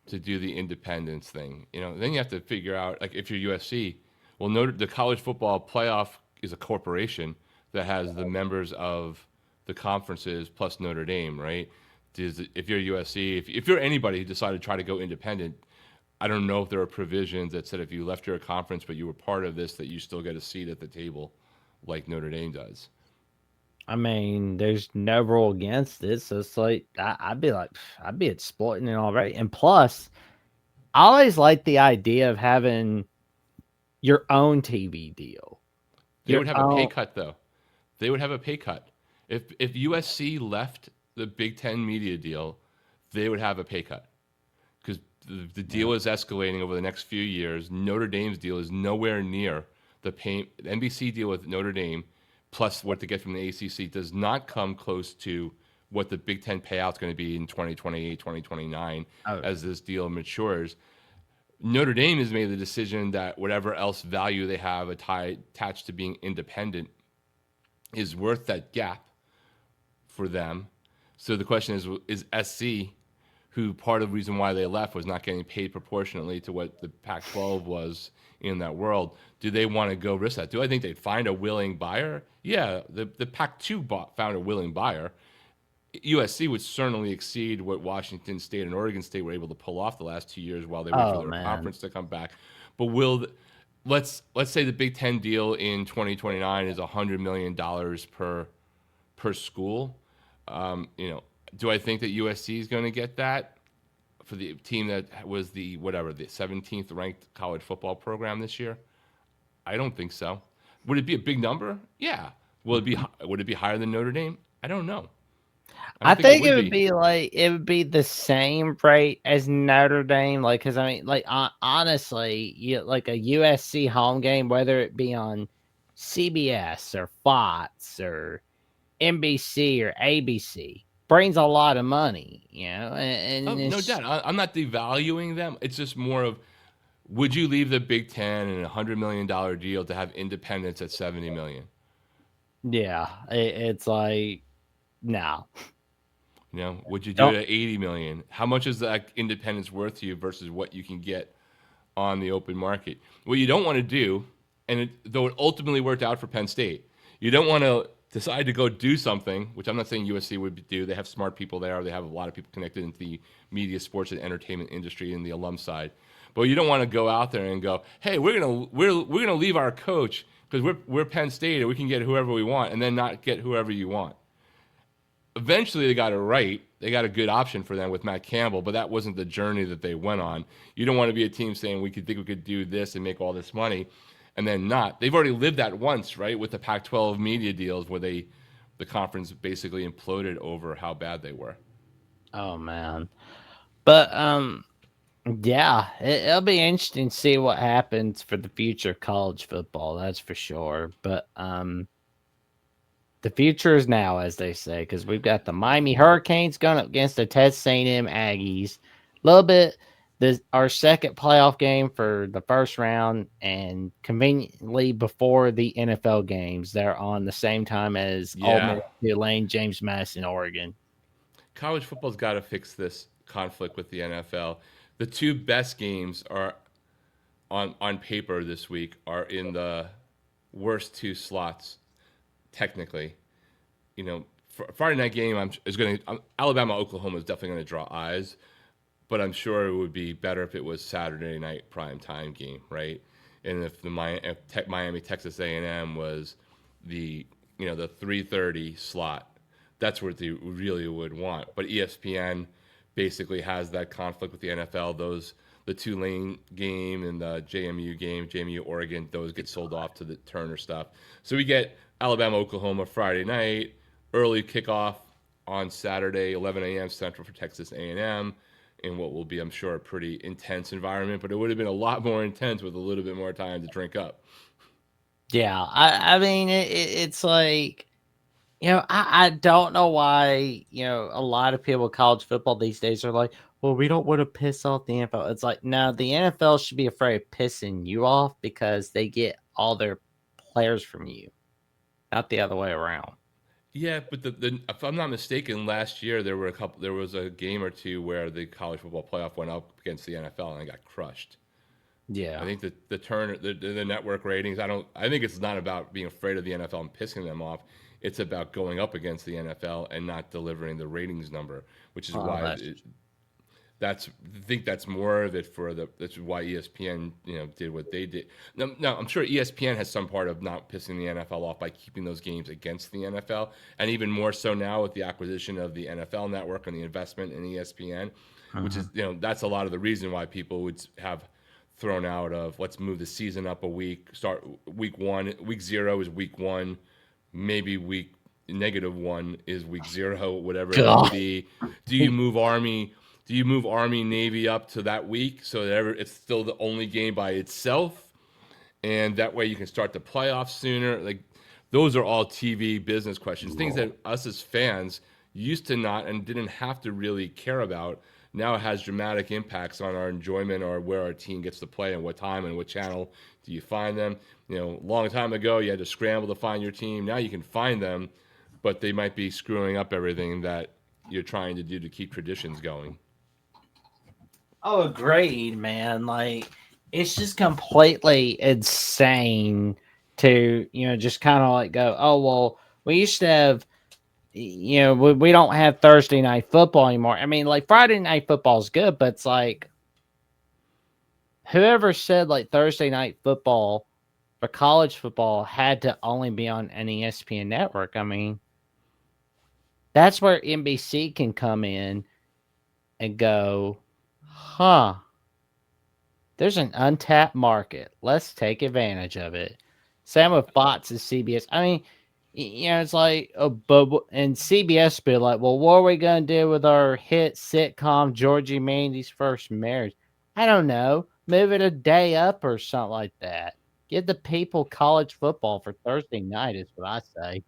To do the independence thing, then you have to figure out, like, if you're USC, well, the college football playoff is a corporation that has the members of the conferences plus Notre Dame, right? If you're USC, if you're anybody who decided to try to go independent, I don't know if there are provisions that said if you left your conference but you were part of this, that you still get a seat at the table like Notre Dame does. I mean, there's no rule against it, so it's like I'd be exploiting it already. And plus, I always like the idea of having your own TV deal. They would have a pay cut, though. They would have a pay cut. If USC left the Big Ten media deal, they would have a pay cut because the deal is escalating over the next few years. Notre Dame's deal is nowhere near the NBC deal with Notre Dame. Plus what they get from the ACC does not come close to what the Big Ten payout is going to be in 2028, 2029 as this deal matures. Notre Dame has made the decision that whatever else value they have attached to being independent is worth that gap for them. So the question is SC, who part of the reason why they left was not getting paid proportionately to what the Pac-12 was in that world, do they want to go risk that? Do I think they'd find a willing buyer? Yeah, the Pac-2 found a willing buyer. USC would certainly exceed what Washington State and Oregon State were able to pull off the last 2 years while they wait for their conference to come back. But let's say the Big Ten deal in 2029 is $100 million per school. Do I think that USC is going to get that? for the team that was the 17th ranked college football program this year? I don't think so. Would it be a big number? Yeah. Would it be higher than Notre Dame? I don't know. I I don't think it think would be. it would be the same rate as Notre Dame, like, because I mean, like, honestly, like a USC home game, whether it be on CBS or Fox or NBC or ABC, brings a lot of money, Oh, and no it's doubt. I'm not devaluing them. It's just more of, would you leave the Big Ten and $100 million deal to have independence at 70 million? yeah, it's like no, Would you do it don't at 80 million? How much is that independence worth to you versus what you can get on the open market? What you don't want to do, though it ultimately worked out for Penn State, you don't want to decide to go do something, which I'm not saying USC would do. They have smart people there. They have a lot of people connected into the media, sports, and entertainment industry and the alum side. But you don't want to go out there and go, "Hey, we're gonna leave our coach because we're Penn State and we can get whoever we want, and then not get whoever you want." Eventually they got it right. They got a good option for them with Matt Campbell, but that wasn't the journey that they went on. You don't want to be a team saying we could do this and make all this money, and then not. They've already lived that once, right, with the Pac-12 media deals where the conference basically imploded over how bad they were. Oh man, but yeah, it'll be interesting to see what happens for the future of college football. That's for sure. But the future is now, as they say, because we've got the Miami Hurricanes going up against the Texas A&M Aggies. A little bit, our second playoff game for the first round, and conveniently before the NFL games, they're on the same time as Ole Yeah, Miss, Tulane, James Madison, Oregon. college football's got to fix this conflict with the NFL. The two best games are on paper this week are in the worst two slots technically. Friday night game is going to Alabama Oklahoma is definitely going to draw eyes, but I'm sure it would be better if it was Saturday night prime time game, right? And if the Miami Texas A&M was the 3:30 slot, that's what they really would want. But ESPN basically has that conflict with the NFL. The Tulane game and the JMU game, JMU Oregon, those get sold off to the Turner stuff. So we get Alabama Oklahoma Friday night, early kickoff on Saturday, 11 a.m. Central for Texas A&M, in what will be, I'm sure, a pretty intense environment. But it would have been a lot more intense with a little bit more time to drink up. Yeah, I mean, it's like, I don't know why, a lot of people in college football these days are like, well, we don't want to piss off the NFL. It's like, no, the NFL should be afraid of pissing you off because they get all their players from you, not the other way around. Yeah, but if I'm not mistaken, last year there was a game or two where the college football playoff went up against the NFL and they got crushed. I Yeah. think that the network ratings. I think it's not about being afraid of the NFL and pissing them off. It's about going up against the NFL and not delivering the ratings number, which is Oh, why I think that's more of it that's why ESPN did what they did. No, I'm sure ESPN has some part of not pissing the NFL off by keeping those games against the NFL, and even more so now with the acquisition of the NFL Network and the investment in ESPN, which is that's a lot of the reason why people would have thrown out of let's move the season up a week. Start week 1. Week 0 is week 1. Maybe week -1 is week 0. Whatever it may God. be. Do you move Army? Do you move Army Navy up to that week so that it's still the only game by itself, and that way you can start the playoffs sooner? Like those are all TV business questions, things that us as fans used to not and didn't have to really care about. Now it has dramatic impacts on our enjoyment or where our team gets to play and what time and what channel do you find them. Long time ago you had to scramble to find your team. Now you can find them, but they might be screwing up everything that you're trying to do to keep traditions going. Oh, agreed, man. Like, it's just completely insane to, just kind of like go, oh, well, we used to have, we don't have Thursday night football anymore. I mean, like, Friday night football is good, but it's like, whoever said like Thursday night football for college football had to only be on an ESPN network? I mean, that's where NBC can come in and go, Huh. There's an untapped market. Let's take advantage of it. Same with Fox and CBS. I mean, it's like, and CBS be like, well, what are we going to do with our hit sitcom, Georgie Mandy's First Marriage? I don't know. Move it a day up or something like that. Give the people college football for Thursday night, is what I say.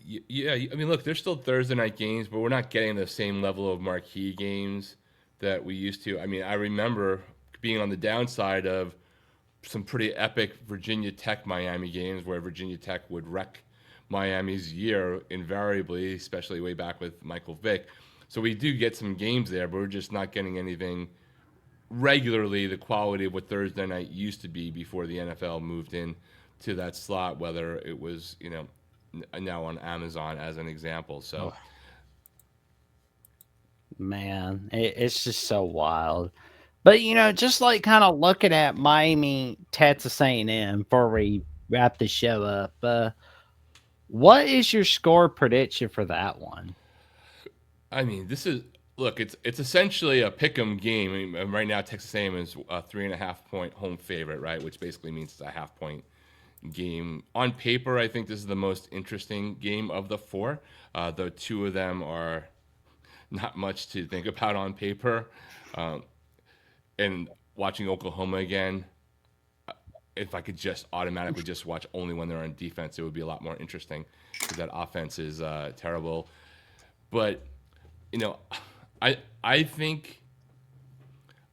Yeah, I mean, look, there's still Thursday night games, but we're not getting the same level of marquee games that we used to. I mean, I remember being on the downside of some pretty epic Virginia Tech Miami games where Virginia Tech would wreck Miami's year invariably, especially way back with Michael Vick. So we do get some games there, but we're just not getting anything regularly the quality of what Thursday night used to be before the NFL moved in to that slot, whether it was, now on Amazon as an example. So Oh, man, it's just so wild. But just like kind of looking at Miami, Texas A&M before we wrap the show up. What is your score prediction for that one? I mean, this is look. It's essentially a pick'em game. I mean, right now, Texas A&M is a 3.5 point home favorite, right? Which basically means it's a half-point game. On paper, I think this is the most interesting game of the four. Though two of them are not much to think about on paper. Um, and watching Oklahoma again, if I could just automatically just watch only when they're on defense, it would be a lot more interesting because that offense is terrible. But you know, I I think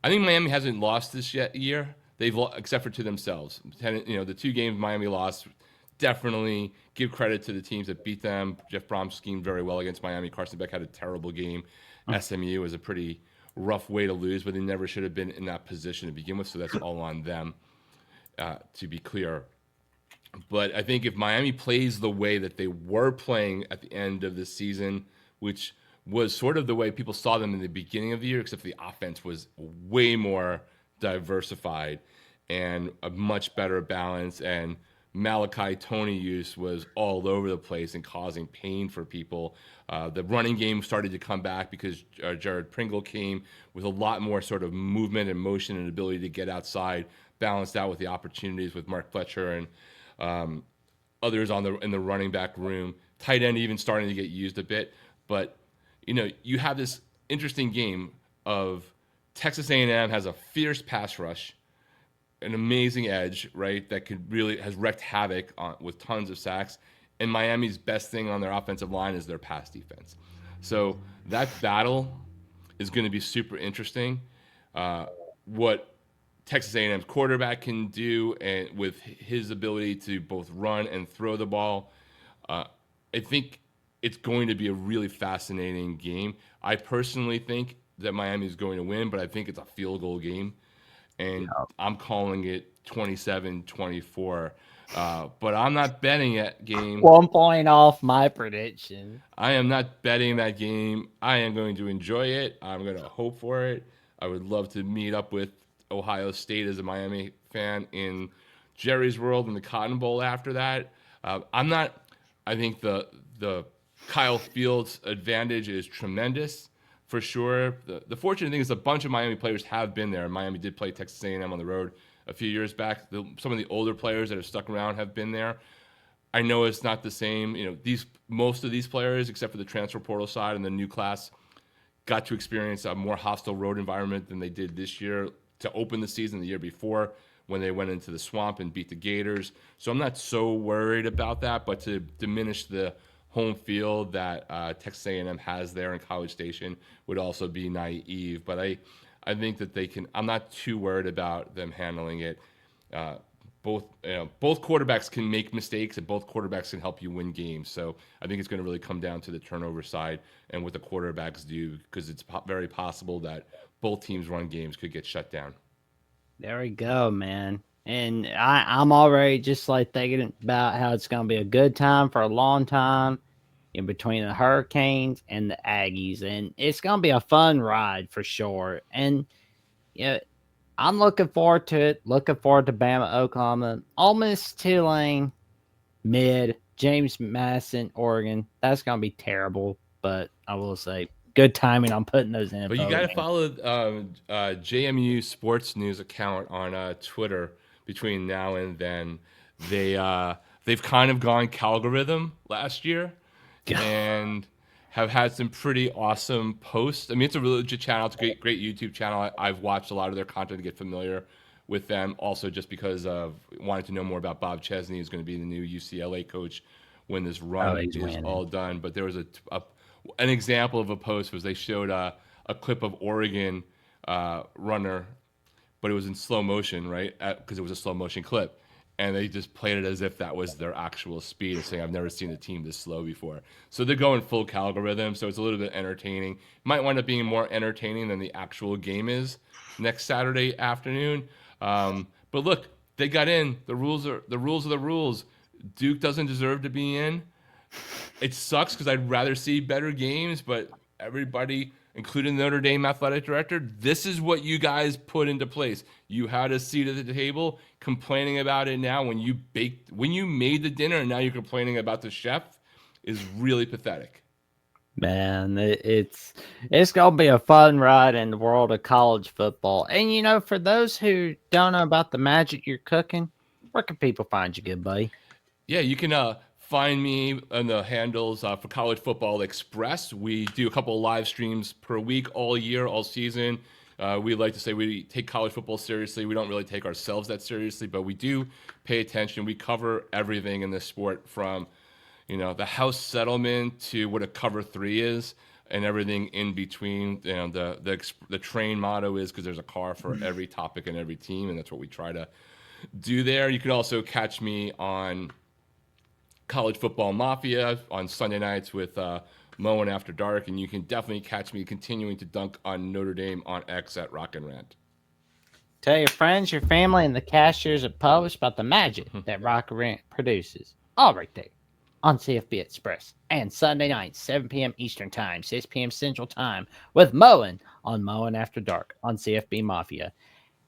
I think Miami hasn't lost this year. Except for to themselves. The two games Miami lost, definitely give credit to the teams that beat them. Jeff Brom schemed very well against Miami. Carson Beck had a terrible game. SMU was a pretty rough way to lose, but they never should have been in that position to begin with. So that's all on them, to be clear. But I think if Miami plays the way that they were playing at the end of the season, which was sort of the way people saw them in the beginning of the year, except the offense was way more diversified and a much better balance. And Malachi Tony use was all over the place and causing pain for people. The running game started to come back because Jared Pringle came with a lot more sort of movement and motion and ability to get outside, balanced out with the opportunities with Mark Fletcher and others in the running back room. Tight end even starting to get used a bit, but you have this interesting game of Texas A&M has a fierce pass rush, an amazing edge, right? That has wreaked havoc with tons of sacks. And Miami's best thing on their offensive line is their pass defense. So that battle is going to be super interesting. What Texas A&M's quarterback can do, and with his ability to both run and throw the ball, I think it's going to be a really fascinating game. I personally think that Miami is going to win, but I think it's a field goal game, and I'm calling it 27-24. But I'm not betting that game. 1 point off my prediction. I am not betting that game. I am going to enjoy it. I'm going to hope for it. I would love to meet up with Ohio State as a Miami fan in Jerry's World in the Cotton Bowl after that. I'm not. I think the Kyle Fields advantage is tremendous for sure. The fortunate thing is a bunch of Miami players have been there. Miami did play Texas A&M on the road a few years back. Some of the older players that have stuck around have been there. I know it's not the same. Most of these players, except for the transfer portal side and the new class, got to experience a more hostile road environment than they did this year to open the season the year before when they went into the swamp and beat the Gators. So I'm not so worried about that, but to diminish the home field that Texas A&M has there in College Station would also be naive. But I think that they can. I'm not too worried about them handling it. Both quarterbacks can make mistakes, and both quarterbacks can help you win games. So I think it's going to really come down to the turnover side and what the quarterbacks do, because it's very possible that both teams' run games could get shut down. There we go, man. And I'm already just like thinking about how it's going to be a good time for a long time in between the Hurricanes and the Aggies. And it's going to be a fun ride for sure. And yeah, I'm looking forward to it. Looking forward to Bama, Oklahoma, Ole Miss, Tulane, James Madison, Oregon. That's going to be terrible, but I will say good timing on putting those in. But you got to follow JMU Sports News account on Twitter between now and then. They've kind of gone Calgorithm last year and have had some pretty awesome posts. I mean, it's a really legit channel. It's a great YouTube channel. I've watched a lot of their content to get familiar with them. Also, just because of wanting to know more about Bob Chesney, who's going to be the new UCLA coach when this run is all done. But there was an example of a post was they showed a clip of Oregon runner, but it was in slow motion, right? Because it was a slow motion clip. And they just played it as if that was their actual speed, of saying, I've never seen a team this slow before. So they're going full Calgorithm, so it's a little bit entertaining. Might wind up being more entertaining than the actual game is next Saturday afternoon. But look, they got in. The rules are the rules. Duke doesn't deserve to be in. It sucks because I'd rather see better games, but everybody, including the Notre Dame athletic director, this is what you guys put into place. You had a seat at the table. Complaining about it now when you made the dinner and now you're complaining about the chef is really pathetic. Man, it's gonna be a fun ride in the world of college football. And for those who don't know about the magic you're cooking, where can people find you, good buddy? Yeah, you can find me on the handles for College Football Express. We do a couple of live streams per week, all year, all season. We like to say we take college football seriously. We don't really take ourselves that seriously, but we do pay attention. We cover everything in this sport, from the house settlement to what a cover 3 is, and everything in between. The train motto is, because there's a car for every topic and every team, and that's what we try to do there. You can also catch me on College Football Mafia on Sunday nights with MoenAfterDark, and you can definitely catch me continuing to dunk on Notre Dame on X at RockAndRant. Tell your friends, your family, and the cashiers at Publish about the magic that RockAndRant produces. All right there on CFBXpress. And Sunday night, 7 p.m. Eastern Time, 6 p.m. Central Time, with Moen on MoenAfterDark on CFB Mafia.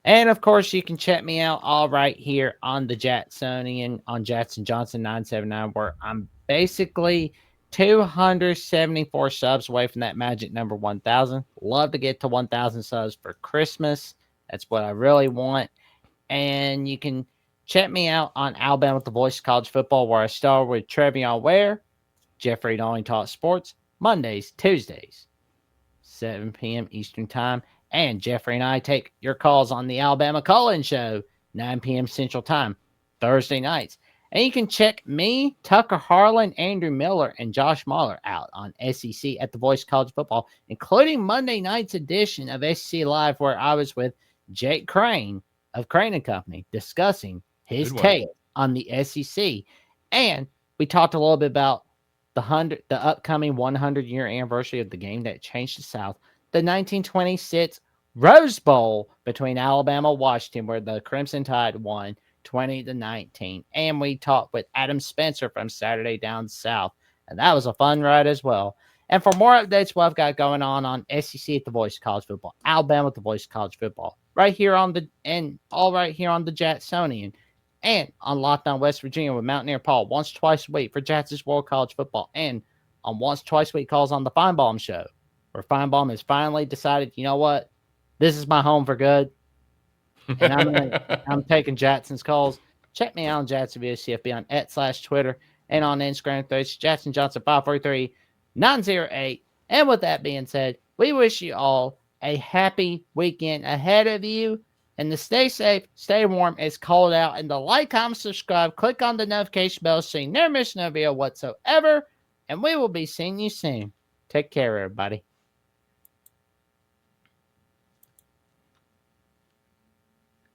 And, of course, you can check me out all right here on the Jacksonian on Jackson Johnson 979, where I'm basically 274 subs away from that magic number 1,000. Love to get to 1,000 subs for Christmas. That's what I really want. And you can check me out on Alabama with the Voice of College Football, where I star with Trevion Ware, Jeffrey Only Talk Sports, Mondays, Tuesdays, 7 p.m. Eastern Time. And Jeffrey and I take your calls on the Alabama Call-In Show, 9 p.m. Central Time, Thursday nights. And you can check me, Tucker Harlan, Andrew Miller, and Josh Mahler out on SEC at the Voice of College Football, including Monday night's edition of SEC Live, where I was with Jake Crane of Crane & Company discussing his take on the SEC. And we talked a little bit about the upcoming 100-year anniversary of the game that changed the South, the 1926 Rose Bowl between Alabama and Washington, where the Crimson Tide won 20-19. And we talked with Adam Spencer from Saturday Down South, and that was a fun ride as well. And for more updates, what I've got going on SEC at the Voice of College Football, Alabama at the Voice of College Football, right here on the Jacksonian, and on Lockdown West Virginia with Mountaineer Paul once, twice a week for Jackson's World College Football, and on once, twice a week calls on the Feinbaum Show, where Feinbaum has finally decided, you know what, this is my home for good, and I'm taking Jackson's calls. Check me out on Jacksonville CFB on @/Twitter and on Instagram. It's Jackson Johnson 543-908. And with that being said, we wish you all a happy weekend ahead of you, and to stay safe, stay warm. It's cold out, and to like, comment, subscribe, click on the notification bell so you never miss no video whatsoever. And we will be seeing you soon. Take care, everybody.